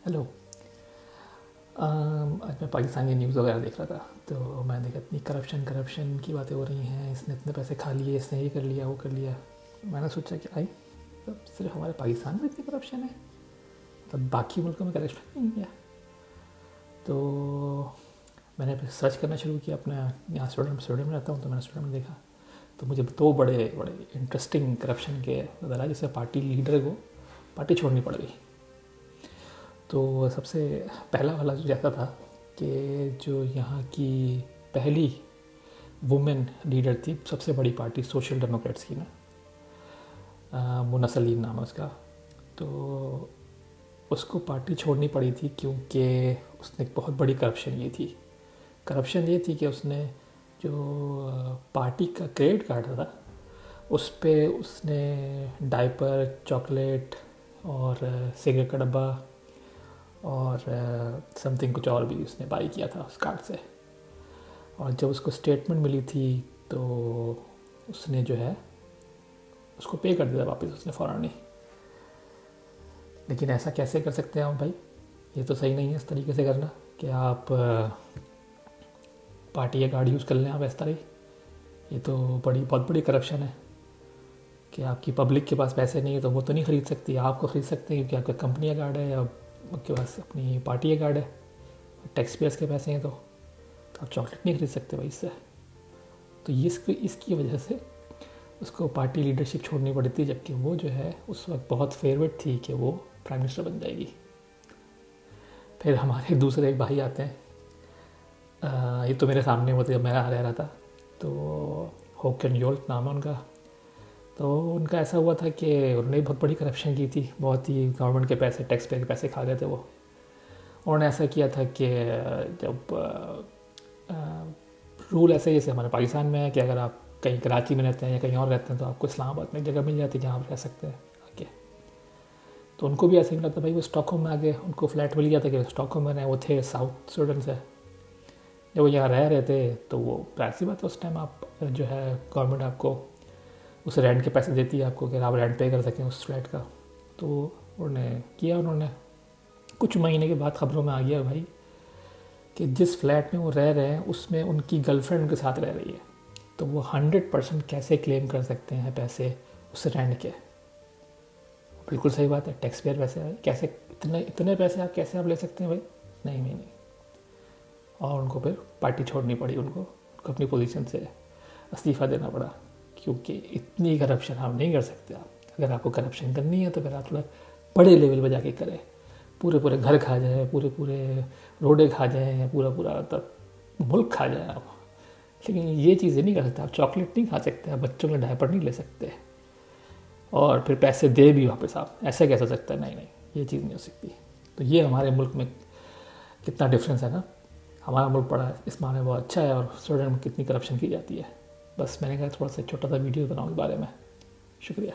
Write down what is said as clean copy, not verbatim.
Hello. आज मैं पाकिस्तान की न्यूज़ वगैरह देख रहा था, तो मैं देखा इतनी करप्शन की बातें हो रही हैं। इसने इतने पैसे खा लिए, इसने ये कर लिया, वो कर लिया। मैंने सोचा कि आई तो सिर्फ हमारे पाकिस्तान में इतनी करप्शन है, तब बाकी मुल्कों में करप्शन नहीं है। तो मैंने फिर सर्च करना शुरू किया। अपने यहाँ स्टूडेंट में रहता हूँ, तो मैंने स्टूडेंट में देखा, तो मुझे दो बड़े बड़े इंटरेस्टिंग करप्शन के नज़र, जैसे पार्टी लीडर को पार्टी छोड़नी पड़ गई। तो सबसे पहला वाला जो जैसा था कि जो यहाँ की पहली वुमेन लीडर थी सबसे बड़ी पार्टी सोशल डेमोक्रेट्स की ना, मुन्ना सलीम नाम है उसका। तो उसको पार्टी छोड़नी पड़ी थी क्योंकि उसने एक बहुत बड़ी करप्शन ये थी कि उसने जो पार्टी का क्रेडिट कार्ड था उस पे उसने डायपर, चॉकलेट और सिगरेट का डब्बा और समथिंग कुछ और भी उसने बाई किया था उस कार्ड से। और जब उसको स्टेटमेंट मिली थी तो उसने जो है उसको पे कर दिया वापस उसने फ़ौरन ही। लेकिन ऐसा कैसे कर सकते हैं हम भाई? ये तो सही नहीं है इस तरीके से करना कि आप पार्टी का कार्ड यूज़ कर लें आप इस तरह। ये तो बहुत बड़ी करप्शन है कि आपकी पब्लिक के पास पैसे नहीं है तो वो तो नहीं ख़रीद सकती, आपको ख़रीद सकते हैं क्योंकि आपका कंपनी का कार्ड है या आपके पास अपनी पार्टी का कार्ड है, टैक्स पेयर्स के पैसे हैं तो आप चॉकलेट नहीं खरीद सकते भाई इससे। तो ये इसकी वजह से उसको पार्टी लीडरशिप छोड़नी पड़ी थी, जबकि वो जो है उस वक्त बहुत फेवरेट थी कि वो प्राइम मिनिस्टर बन जाएगी। फिर हमारे दूसरे एक भाई आते हैं, ये तो मेरे सामने होते जब मैं रह रहा था, तो होकन योल्ट नाम है उनका। तो उनका ऐसा हुआ था कि उन्होंने बहुत बड़ी करप्शन की थी, बहुत ही गवर्नमेंट के पैसे, टैक्स पेयर के पैसे खा गए थे वो। उन्होंने ऐसा किया था कि जब रूल ऐसे जैसे हमारे पाकिस्तान में है कि अगर आप कहीं कराची में रहते हैं या कहीं और रहते हैं तो आपको इस्लामाबाद में एक जगह मिल जाती है जहाँ आप रह सकते हैं आके। तो उनको भी ऐसे मिला था भाई, वो स्टॉकहोम में आ गए, उनको फ्लैट मिल गया था कि स्टॉकहोम में रहे, वो थे साउथ स्वीडन से। जब वो यहाँ रह रहे थे तो वो ऐसी बात है उस टाइम आप जो है गवर्नमेंट आपको उस रेंट के पैसे देती है आपको कि आप रेंट पे कर सकें उस फ्लैट का। तो उन्होंने कुछ महीने के बाद ख़बरों में आ गया भाई कि जिस फ्लैट में वो रह रहे हैं उसमें उनकी गर्लफ्रेंड उनके साथ रह रही है। तो वो 100% कैसे क्लेम कर सकते हैं पैसे उस रेंट के? बिल्कुल सही बात है, टैक्स पेयर पैसे भाई, कैसे इतने पैसे आप कैसे आप ले सकते हैं भाई? नहीं। और उनको फिर पार्टी छोड़नी पड़ी, उनको अपनी पोजीशन से इस्तीफ़ा देना पड़ा क्योंकि इतनी करप्शन आप नहीं कर सकते। आप अगर आपको करप्शन करनी है तो फिर आप थोड़ा बड़े लेवल पर जाके करें, पूरे घर खा जाए, पूरे रोडे खा जाए, पूरा तब मुल्क खा जाए आप। लेकिन ये चीज़ें नहीं कर सकते आप, चॉकलेट नहीं खा सकते आप, बच्चों के डायपर नहीं ले सकते और फिर पैसे दे भी वापस आप, ऐसे कैसे सकता है? नहीं, ये चीज़ नहीं हो सकती। तो ये हमारे मुल्क में कितना डिफरेंस है ना। हमारा मुल्क बड़ा इस मामले में बहुत अच्छा है और स्टूडेंट में कितनी करप्शन की जाती है। बस मैंने कहा थोड़ा सा छोटा सा वीडियो बनाऊँ इस बारे में। शुक्रिया।